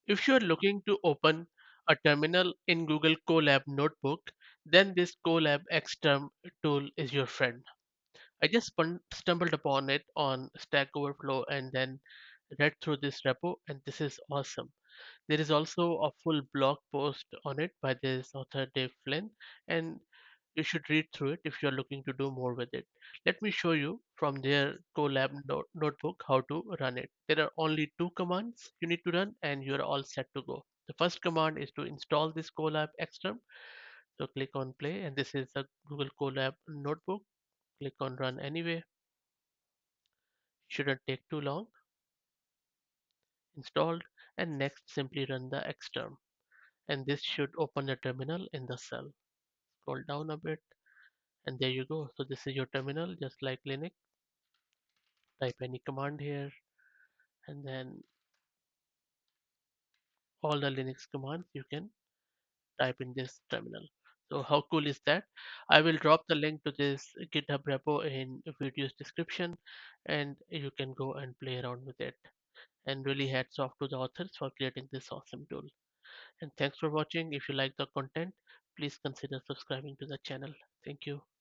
If you are looking to open a terminal in Google Colab Notebook, then this colab-xterm tool is your friend. I just stumbled upon it on Stack Overflow and then read through this repo, and this is awesome. There is also a full blog post on it by this author Dave Flynn, and you should read through it if you're looking to do more with it. Let me show you from their Colab notebook how to run it. There are only two commands you need to run, and you're all set to go. The first command is to install this Colab Xterm. So click on play, and this is a Google Colab notebook. Click on run anyway. Shouldn't take too long. Installed, and next simply run the Xterm. And this should open the terminal in the cell. Scroll down a bit, and there you go. So this is your terminal, just like Linux. Type any command here, and then all the Linux commands you can type in this terminal. So how cool is that? I will drop the link to this GitHub repo in video's description, and you can go and play around with it. And really hats off to the authors for creating this awesome tool. And thanks for watching. If you like the content, please consider subscribing to the channel. Thank you.